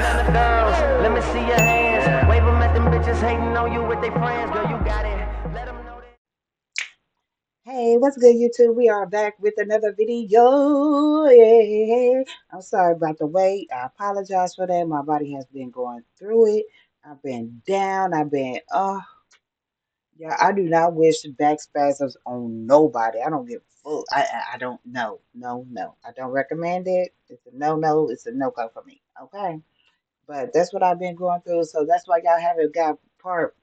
None of girls, let me see your hands. Wave them at them bitches hating on you with their friends. Girl, you got it. Let them know that. Hey, what's good, YouTube? We are back with another video. Yeah. I'm sorry about the wait. I apologize for that. My body has been going through it. I've been down. Yeah, I do not wish back spasms on nobody. I don't give a fuck. I don't know. No, no. I don't recommend it. It's a no. It's a no-go for me. Okay. But that's what I've been going through. So that's why y'all haven't got part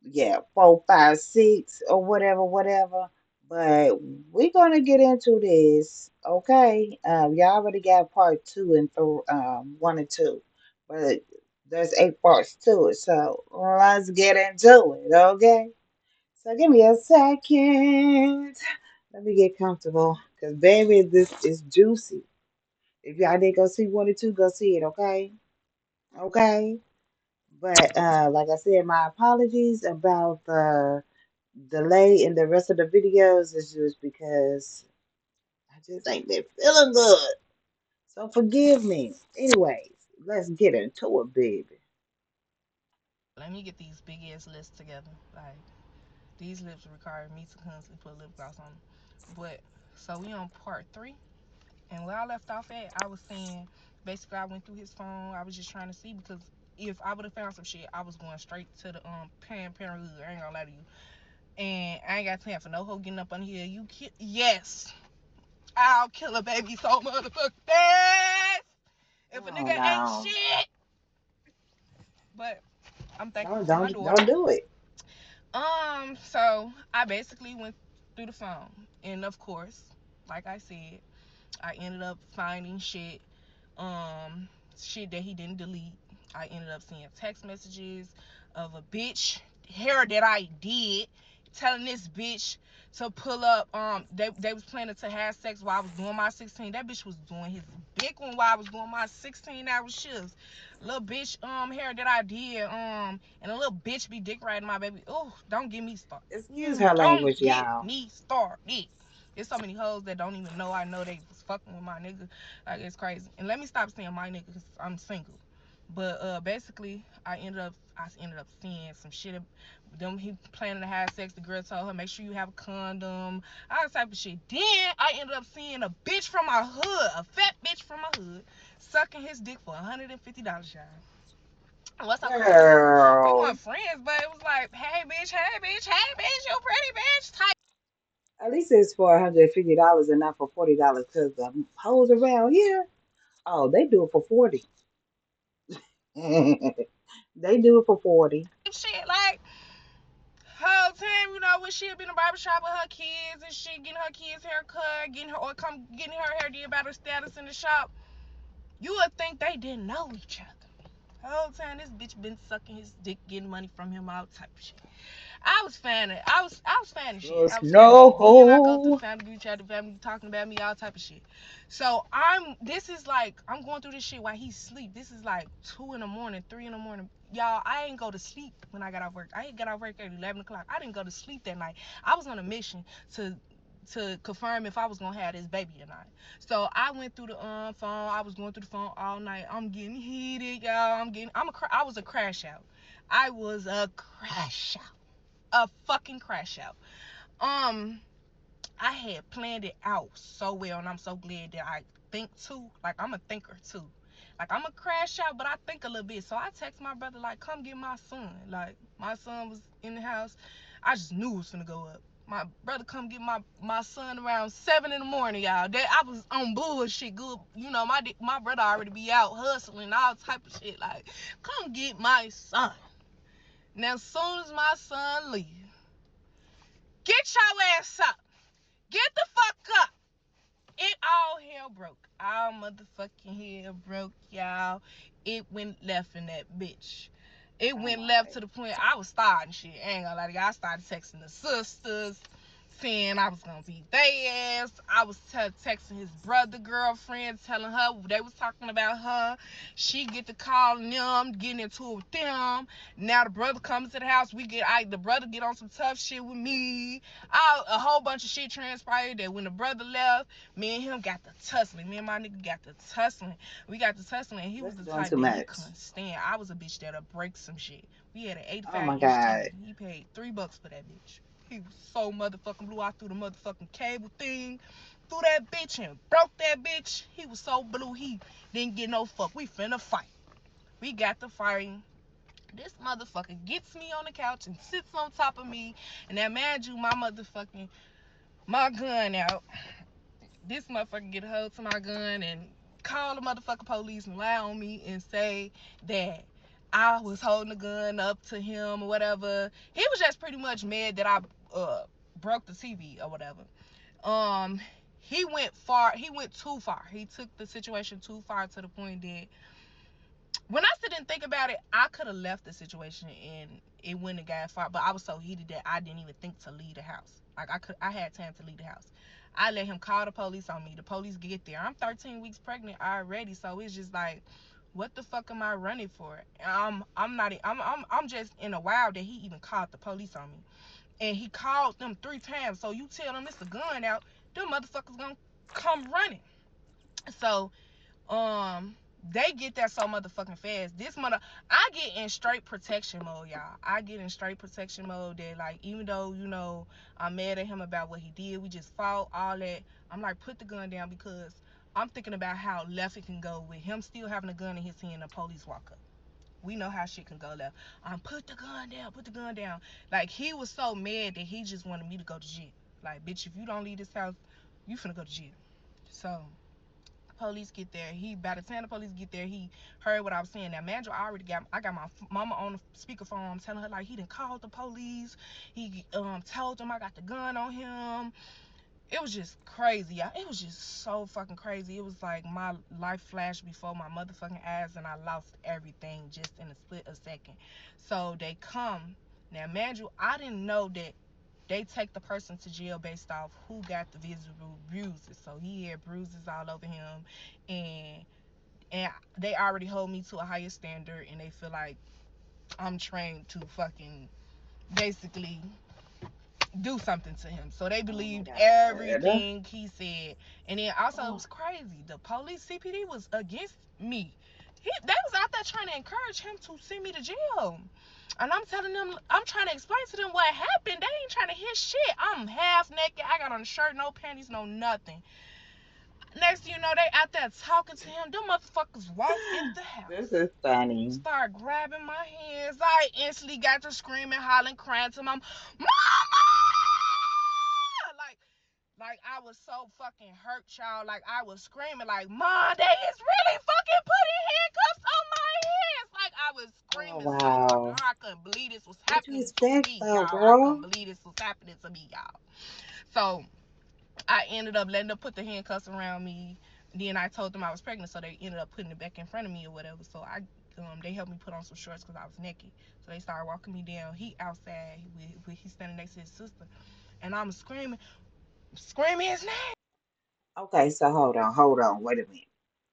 yeah, 4, 5, 6 or whatever. But we're gonna get into this, okay? Y'all already got part 1 and 2, but there's 8 parts to it, so let's get into it, okay? So give me a second. Let me get comfortable, cause baby, this is juicy. If y'all didn't go see 1 and 2, go see it, okay? Okay. But like I said, my apologies about the delay in the rest of the videos. Is just because I just ain't been feeling good. So forgive me. Anyways, let's get into it, baby. Let me get these big ass lists together. Like these lips require me to constantly put lip gloss on them. But so we on part 3, and where I left off at, I was saying basically I went through his phone. I was just trying to see because if I would have found some shit, I was going straight to the parenthood. I ain't gonna lie to you. And I ain't got time for no hoe getting up on here. Yes, I'll kill a baby so motherfucking fast if a Oh nigga ain't no. shit. But I'm thankful No, for my daughter. don't do it. So I basically went through the phone, and of course, like I said, I ended up finding shit that he didn't delete. I ended up seeing text messages of a bitch hair that I did, telling this bitch to pull up. They was planning to have sex while I was doing my 16. That bitch was doing his big one while I was doing my 16-hour shifts. Little bitch hair that I did and a little bitch be dick riding my baby. Oh, don't get me started. Excuse her Don't language, get y'all. me started. There's so many hoes that don't even know I know they was fucking with my nigga. Like, it's crazy. And let me stop saying my nigga because I'm single. But basically, I ended up seeing some shit. Them he planning to have sex. The girl told her make sure you have a condom. All that type of shit. Then I ended up seeing a bitch from my hood, a fat bitch from my hood, sucking his dick for $150, y'all. And what's so crazy is we Girl, weren't friends, but it was like, hey bitch, hey bitch, hey bitch, you pretty bitch type. at least it's for $150 and not for $40. Cause the hoes around here, oh, they do it for 40. They do it for 40. Shit, like whole time, when she'd be in the barbershop with her kids and shit, getting her kids hair cut, getting her hair did about her status in the shop, you would think they didn't know each other. The whole time this bitch been sucking his dick, getting money from him, all type of shit. I was fanning shit. I Just was fanning shit. Then I go through the no. family group chat, the family talking about me, all type of shit. So this is like, I'm going through this shit while he's asleep. This is like 2 in the morning, 3 in the morning. Y'all, I ain't go to sleep when I got off work. I got off work at 11 o'clock. I didn't go to sleep that night. I was on a mission to confirm if I was gonna have this baby or not. So I went through the phone. I was going through the phone all night. I'm getting heated, y'all. I was a crash out. I was a crash out. A fucking crash out. Um, I had planned it out so well, and I'm so glad that I think too. Like, I'm a thinker too. Like, I'm a crash out, but I think a little bit. So I text my brother, like, come get my son. Like, my son was in the house. I just knew it was gonna go up. My brother come get my son around 7 in the morning, y'all. That I was on bullshit good. My brother already be out hustling, all type of shit. Like, come get my son. Now, as soon as my son leave, get your ass up. Get the fuck up. It all hell broke. All motherfucking hell broke, y'all. It went left in that bitch. It Oh went my. left to the point I was starting shit. I ain't gonna lie to you. I started texting the sisters, saying I was gonna beat their ass. I was texting his brother girlfriend, telling her they was talking about her. She get to calling them, getting into it with them. Now the brother comes to the house. The brother get on some tough shit with me. A whole bunch of shit transpired that when the brother left, me and him got the tussling. Me and my nigga got the tussling. We got the tussling. And he was That's the doing type too that he much. couldn't stand. I was a bitch that'll break some shit. We had an Oh my 85-inch God. TV. He paid $3 for that bitch. He was so motherfucking blue. I threw the motherfucking cable thing through that bitch and broke that bitch. He was so blue. He didn't get no fuck. We finna fight. We got to fighting. This motherfucker gets me on the couch and sits on top of me. And now, mind you, my gun out. This motherfucker get a hold to my gun and call the motherfucking police and lie on me and say that I was holding the gun up to him or whatever. He was just pretty much mad that I broke the TV or whatever. Um, he went far. He went too far. He took the situation too far to the point that when I sit and think about it, I could have left the situation and it wouldn't have got far. But I was so heated that I didn't even think to leave the house. Like I had time to leave the house. I let him call the police on me. The police get there. I'm 13 weeks pregnant already, so it's just like, what the fuck am I running for? I'm just in a wow that he even called the police on me, and he called them 3 times. So you tell them it's a gun out, them motherfuckers gonna come running. So they get there so motherfucking fast. I get in straight protection mode, y'all. I get in straight protection mode that, like, even though, I'm mad at him about what he did, we just fought, all that. I'm like, put the gun down, because I'm thinking about how left it can go with him still having a gun in his hand and the police walk up. We know how shit can go left. Put the gun down, put the gun down. Like, he was so mad that he just wanted me to go to jail. Like, bitch, if you don't leave this house, you finna go to jail. So police get there. By the time the police get there, he heard what I was saying. Now, Mandra, I got my mama on the speakerphone. I'm telling her, like, he done called the police. He told them I got the gun on him. It was just crazy, y'all. It was just so fucking crazy. It was like my life flashed before my motherfucking eyes, and I lost everything just in a split of a second. So they come. Now, Mandra, I didn't know that they take the person to jail based off who got the visible bruises. So he had bruises all over him, and they already hold me to a higher standard, and they feel like I'm trained to fucking basically do something to him. So they believed everything he said. And then also, it was crazy. The police CPD was against me. They was out there trying to encourage him to send me to jail. And I'm telling them, I'm trying to explain to them what happened. They ain't trying to hear shit. I'm half naked. I got on a shirt, no panties, no nothing. Next thing you know, they out there talking to him. Them motherfuckers walked in the house. This is funny. Start grabbing my hands. I instantly got to screaming, hollering, crying to my mama. Like I was so fucking hurt, child. Like I was screaming, like, Mom, they is really fucking putting handcuffs on my hands. Like I was screaming Oh, so fucking wow. hard. I couldn't believe this was What you happening to expect me, though, y'all. I girl? couldn't believe this was happening to me, y'all. So I ended up letting them put the handcuffs around me. Then I told them I was pregnant, so they ended up putting it back in front of me or whatever. So they helped me put on some shorts because I was naked. So they started walking me down. He outside with he standing next to his sister, and I'm screaming his name. Okay, so hold on, wait a minute.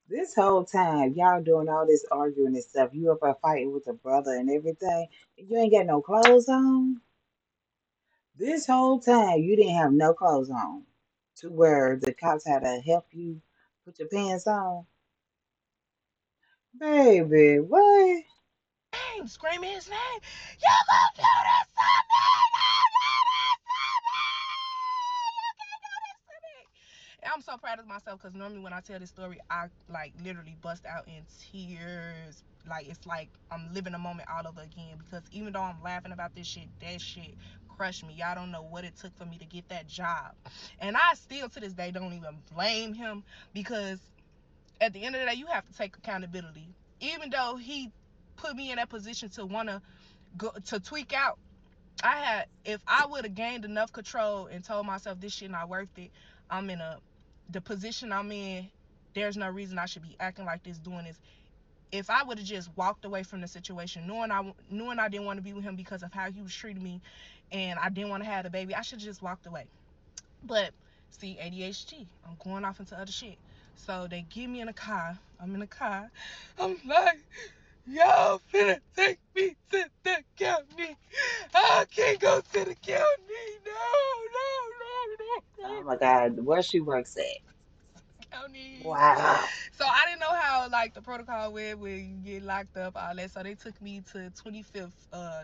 This whole time, y'all doing all this arguing and stuff, you up there fighting with the brother and everything, and you ain't got no clothes on? This whole time, you didn't have no clothes on to where the cops had to help you put your pants on? Baby, what? Screaming his name. You gonna do this to me? You can't do this to me. And I'm so proud of myself because normally when I tell this story, I like literally bust out in tears. Like it's like I'm living a moment all over again, because even though I'm laughing about this shit, that shit crushed me. Y'all don't know what it took for me to get that job. And I still to this day don't even blame him, because at the end of the day, you have to take accountability. Even though he put me in that position to want to go to tweak out, if I would have gained enough control and told myself this shit not worth it, I'm in the position I'm in, there's no reason I should be acting like this, doing this. If I would have just walked away from the situation, knowing I didn't want to be with him because of how he was treating me, and I didn't want to have the baby, I should have just walked away. But see, ADHD, I'm going off into other shit. So they get me in a car. I'm in a car. I'm like, y'all finna take me to the county. I can't go to the county. Oh my God, where she works at? County. Wow. So I didn't know how like the protocol went when you get locked up, all that. So they took me to 25th,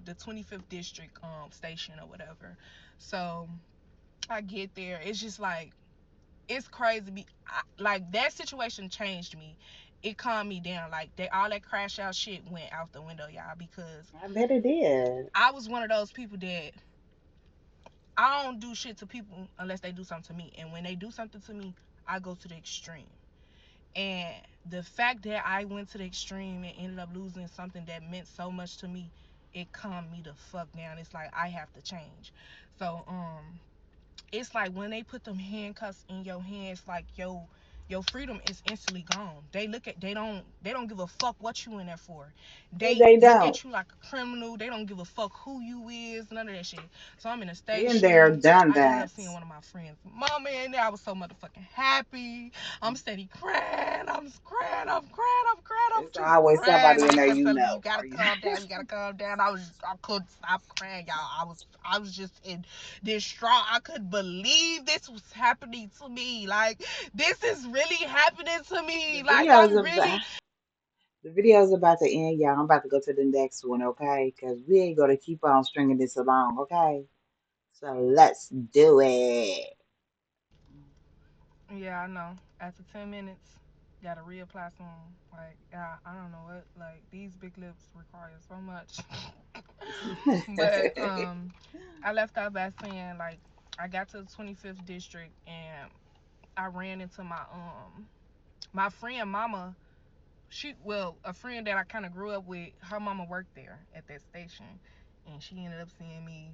the 25th district station or whatever. So I get there. It's just like it's crazy. Like that situation changed me. It calmed me down. Like all that crash out shit went out the window, y'all, because I bet it did. I was one of those people that I don't do shit to people unless they do something to me. And when they do something to me, I go to the extreme. And the fact that I went to the extreme and ended up losing something that meant so much to me, it calmed me the fuck down. It's like I have to change. So it's like when they put them handcuffs in your hands, like your freedom is instantly gone. They don't give a fuck what you in there for. They They look don't. at you like a criminal. They don't give a fuck who you is, none of that shit. So I'm in a Been there, station. done I ended up that. seeing one of my friends mama in there. I was so motherfucking happy. I'm steady crying. I'm crying. I'm crying. I'm crying. I'm It's just always crying. somebody in They there kept you telling me, know. you gotta Or you calm down. You gotta calm down. I couldn't stop crying, y'all. I was just in distraught. I couldn't believe this was happening to me. Like, this is really happening to the me. Like, video's I'm really. about the video's about to end, y'all. I'm about to go to the next one, okay? Because we ain't gonna keep on stringing this along, okay? So let's do it. Yeah, I know. After 10 minutes, gotta reapply some. Like, yeah, I don't know what. Like, these big lips require so much. But, I left out by saying, like, I got to the 25th district and I ran into my friend mama. A friend that I kind of grew up with, her mama worked there at that station, and she ended up seeing me.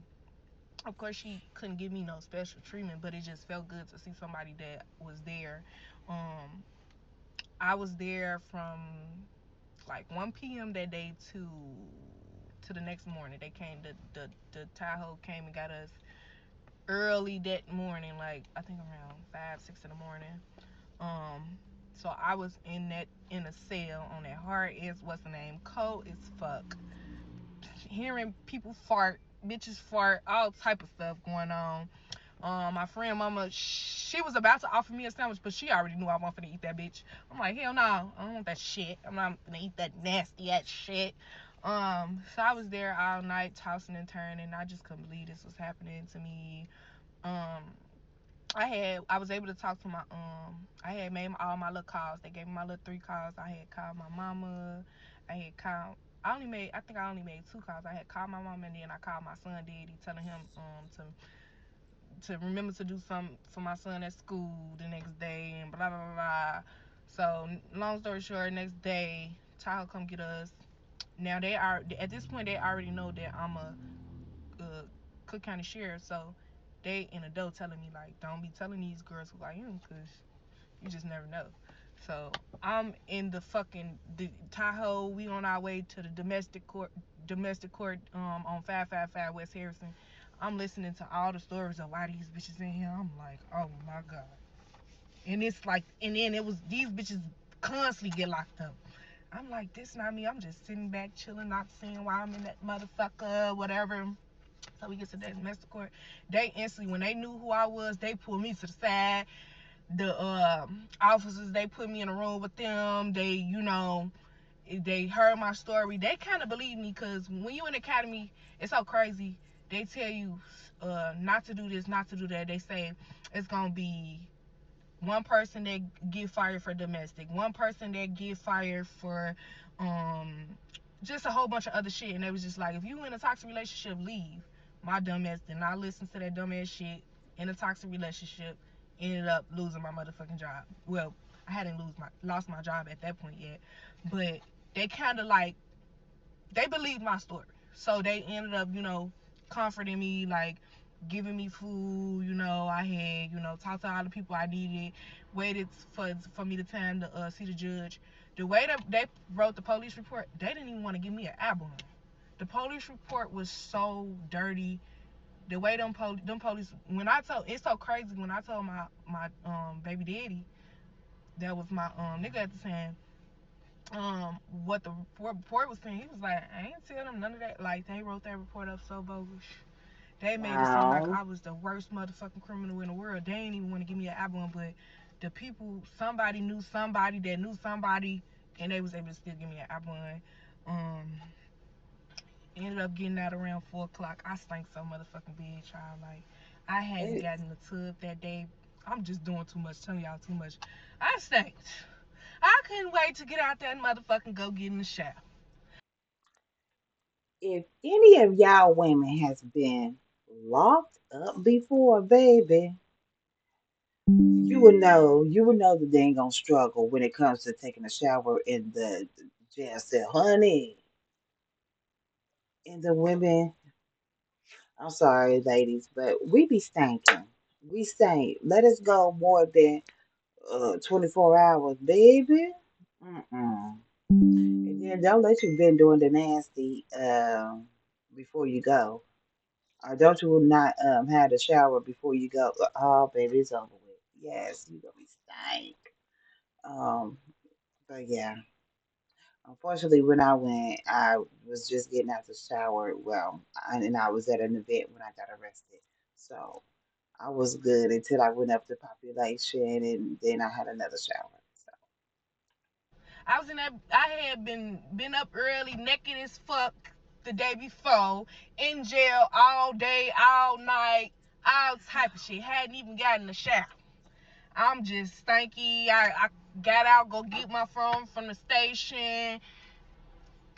Of course, she couldn't give me no special treatment, but it just felt good to see somebody that was there. um I was there from like 1 p.m. that day to the next morning. They came, the Tahoe came and got us early that morning, like I think around 5, 6 in the morning. Um, so I was in a cell on that hard ass, what's the name, cold as fuck. Hearing people fart, bitches fart, all type of stuff going on. My friend mama, she was about to offer me a sandwich, but she already knew I wasn't finna eat that bitch. I'm like, hell no, I don't want that shit. I'm not gonna eat that nasty ass shit. So I was there all night tossing and turning. I just couldn't believe this was happening to me. Um, I was able to talk to my I had made all my little calls. They gave me my little 3 calls. I had called my mama. I had called I think I only made 2 calls. I had called my mama and then I called my son daddy telling him to remember to do something for my son at school the next day and blah blah blah blah. So long story short, next day Tahoe come get us. Now they are at this point they already know that I'm a Cook County sheriff, so they in the door telling me like, don't be telling these girls who I am, cause you just never know. So I'm in the Tahoe. We on our way to the domestic court on 555 West Harrison. I'm listening to all the stories of why these bitches in here. I'm like, oh my god. And it's like, and then it was these bitches constantly get locked up. I'm like, this not me. I'm just sitting back chilling, not seeing why I'm in that motherfucker, whatever. So we get to that domestic court. They instantly, when they knew who I was, they pulled me to the side. The officers, they put me in a room with them. They heard my story. They kind of believe me because when you in the academy, it's so crazy. They tell you not to do this, not to do that. They say it's gonna be one person that get fired for domestic, one person that get fired for um just a whole bunch of other shit. And they was just like, if you in a toxic relationship, leave. My dumb ass did not listen to that dumb ass shit. In a toxic relationship, ended up losing my motherfucking job. Well, I hadn't lost my job at that point yet, but they kind of like, they believed my story. So they ended up, comforting me, like giving me food. I had, talked to all the people I needed, waited for me the time to see the judge. The way that they wrote the police report, they didn't even want to give me an album. The police report was so dirty. The way them police, when I told, it's so crazy, when I told my baby daddy, that was my nigga at the time, what the report was saying, he was like, I ain't tell them none of that. Like, they wrote that report up so bogus. They made it seem like Wow. I was the worst motherfucking criminal in the world. They ain't even want to give me an album, but the people, somebody knew somebody that knew somebody, and they was able to still give me an album. Um, Ended up getting out around 4 o'clock. I stank so motherfucking bad, child. Like, I hadn't It, gotten the tub that day. I'm just doing too much, telling y'all too much. I stank. I couldn't wait to get out there and motherfucking go get in the shower. if any of y'all women has been locked up before, baby, you would know that they ain't gonna struggle when it comes to taking a shower in the jail cell, honey. And the women, I'm sorry, ladies, but we be stinking. We stink. Let us go more than 24 hours, baby. Mm-mm. And then don't let you been doing the nasty before you go. Or don't you not have the shower before you go? Oh, baby, it's over with. Yes, you gonna be stank. Um, but yeah, unfortunately, when I went, I was just getting out the shower. Well, and I was at an event when I got arrested, so I was good until I went up to population, and then I had another shower. So I was in that. I had been up early, naked as fuck the day before, in jail all day, all night, all type of shit. Hadn't even gotten a shower. I'm just stanky. I got out, go get my phone from the station,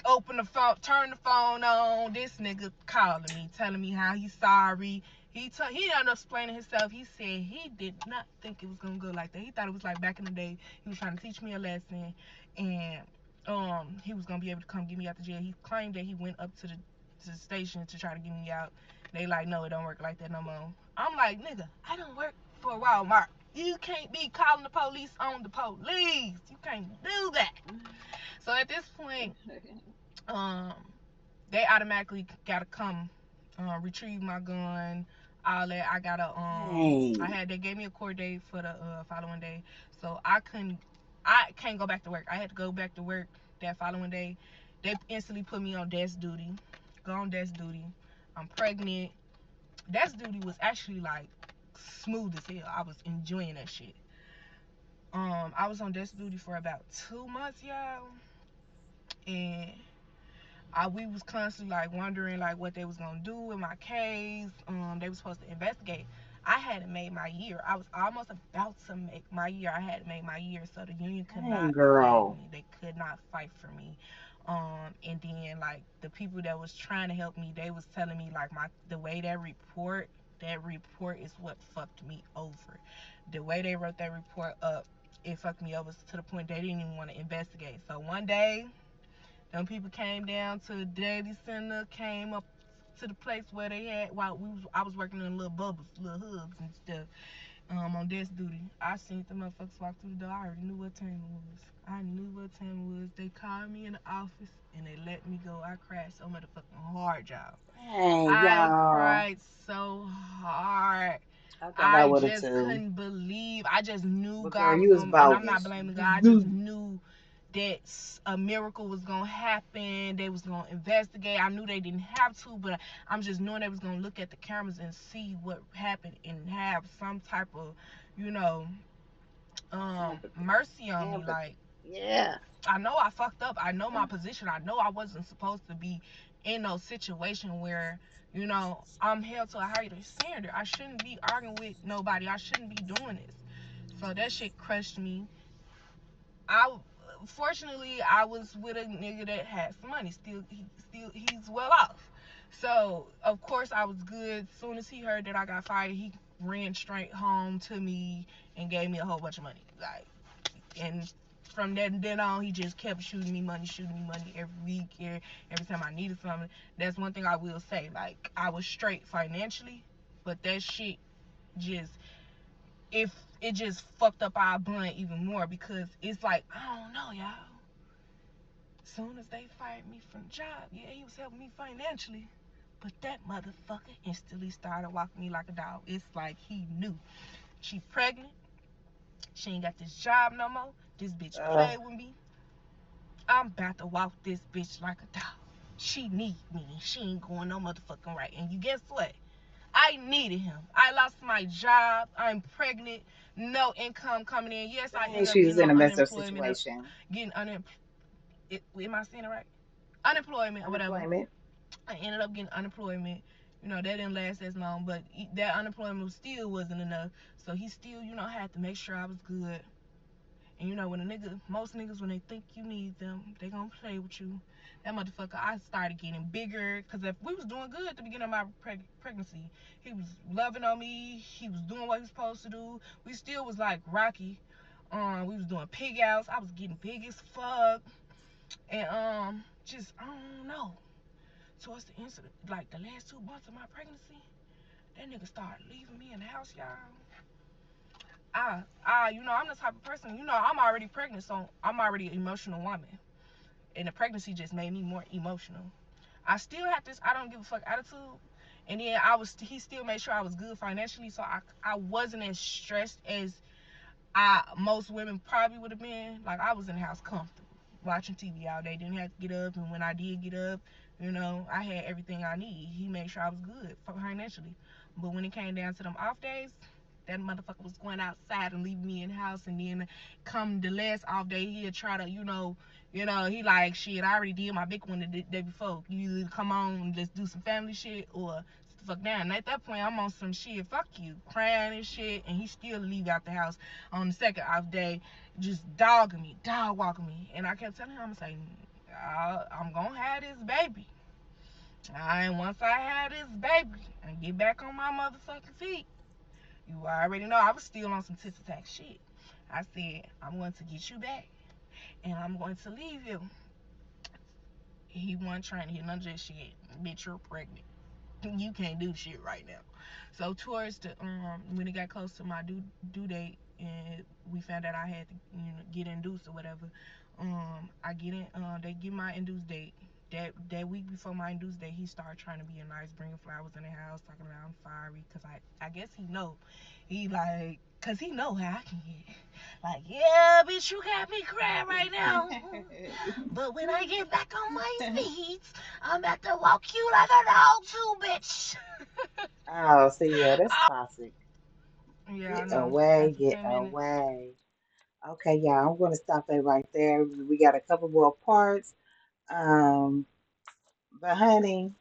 open the phone, turn the phone on. This nigga calling me, telling me how he's sorry. He ended up explaining himself. He said he did not think it was gonna go like that. He thought it was like back in the day. He was trying to teach me a lesson, and he was gonna be able to come get me out the jail. He claimed that he went up to the station to try to get me out. They like, no, it don't work like that no more. I'm like, nigga, I don't work for Walmart. You can't be calling the police on the police. You can't do that. So at this point, um, they automatically gotta come retrieve my gun, all that. dang, They gave me a court date for the following day, so I can't go back to work. I had to go back to work that following day. They instantly put me on desk duty. Go on desk duty. I'm pregnant. Desk duty was actually like smooth as hell. I was enjoying that shit. I was on desk duty for about 2 months, y'all, and we was constantly like wondering like what they was gonna do with my case. They was supposed to investigate. I hadn't made my year. I was almost about to make my year. I hadn't made my year, so the union could dang, not save girl. me. They could not fight for me. And then like the people that was trying to help me, they was telling me like the way that report is what fucked me over. The way they wrote that report up, it fucked me over to the point they didn't even want to investigate. So one day them people came down to the Daily Center, came up to the place where they had while I was working in little bubbles, little hubs and stuff. On desk duty. I seen the motherfuckers walk through the door. I already knew what time it was. I knew what time it was. They called me in the office and they let me go. I cried so motherfucking hard, y'all. Dang, I y'all. cried so hard. I think I I would have just too. couldn't believe. I just knew But girl, God was you was going, and I'm not bogus. blaming God. You I just knew. knew that a miracle was gonna happen. They was gonna investigate. I knew they didn't have to, but I'm just knowing they was gonna look at the cameras and see what happened and have some type of, you know, Sympathy. mercy on me. Like, Empathy. Yeah. I know I fucked up. I know my position. I know I wasn't supposed to be in no situation where, I'm held to a higher standard. I shouldn't be arguing with nobody. I shouldn't be doing this. So that shit crushed me. I Fortunately I was with a nigga that had some money. He's well off. So of course I was good. As soon as he heard that I got fired, he ran straight home to me and gave me a whole bunch of money. Like, and from then on, he just kept shooting me money every week, every time I needed something. That's one thing I will say. Like, I was straight financially, but that shit just, if it just fucked up our bond even more, because it's like, I don't know, y'all. Soon as they fired me from the job, yeah, he was helping me financially, But that motherfucker instantly started walking me like a dog. It's like he knew. She pregnant. She ain't got this job no more. This bitch Uh, played with me. I'm about to walk this bitch like a dog. She need me. She ain't going no motherfucking right. And you guess what? I needed him. I lost my job. I'm pregnant. No income coming in. Yes, that I means ended up she was getting in on a messed up unemployment, situation. getting am I saying it right? Unemployment or whatever. Unemployment. I ended up getting unemployment. That didn't last as long, but that unemployment still wasn't enough. So he still, had to make sure I was good. And when most niggas, when they think you need them, they gonna play with you. That motherfucker, I started getting bigger. Because if we was doing good at the beginning of my pregnancy, he was loving on me. He was doing what he was supposed to do. We still was like Rocky. We was doing pig outs. I was getting big as fuck. And just, I don't know. Towards the incident, like the last 2 months of my pregnancy, that nigga started leaving me in the house, y'all. I'm the type of person, I'm already pregnant, so I'm already an emotional woman. And the pregnancy just made me more emotional. I still had this I don't give a fuck attitude. And then he still made sure I was good financially, so I wasn't as stressed as most women probably would have been. Like, I was in the house comfortable, watching TV all day, didn't have to get up, and when I did get up, I had everything I need. He made sure I was good financially. But when it came down to them off days, that motherfucker was going outside and leaving me in the house, and then come the last off day, he'd try to, he like, shit, I already did my big one the day before. You either come on, let's do some family shit, or sit the fuck down. And at that point, I'm on some shit, fuck you, crying and shit, and he still leave out the house on the second off day, just dogging me, dog walking me. And I kept telling him, I'm saying, I'm gonna have this baby. And once I have this baby and get back on my motherfucking feet, you already know I was still on some tit attack shit. I said, I'm going to get you back and I'm going to leave you. He wasn't trying to hear none of that shit. Bitch, you're pregnant. You can't do shit right now. So towards the when it got close to my due date and we found out I had to get induced or whatever, I get in they give my induced date. That week before my induced date, he started trying to be a nice, bringing flowers in the house, talking about I'm fiery, cause I guess he know, cause he know how I can get. Like, yeah, bitch, you got me crying right now. But when I get back on my feet, I'm about to walk you like a dog too, bitch. Oh, see, yeah, that's toxic. Yeah, I Get know. away, After get 10 minutes. away. Okay, yeah, I'm going to stop it right there. We got a couple more parts. Um, but honey,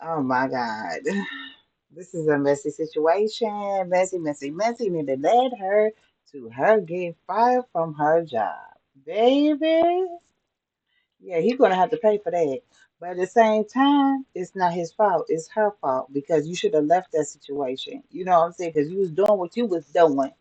oh my God, this is a messy situation. Messy, messy, messy. Need to lead her to her getting fired from her job, baby. Yeah, he's gonna have to pay for that. But at the same time, it's not his fault. It's her fault because you should have left that situation. You know what I'm saying? Because you was doing what you was doing.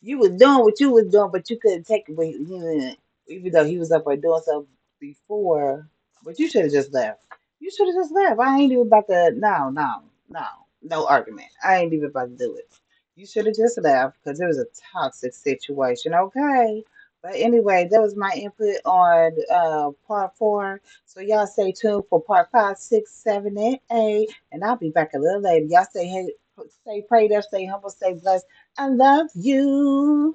You was doing what you was doing, but you couldn't take it. Even though he was up there doing something before, but you should have just left. You should have just left. I ain't even about to. No, no, no, no argument. I ain't even about to do it. You should have just left because it was a toxic situation. Okay. But anyway, that was my input on part four. So y'all stay tuned for part five, six, seven, and eight. And I'll be back a little later. Y'all stay hey, stay prayed up, stay humble, stay blessed. I love you.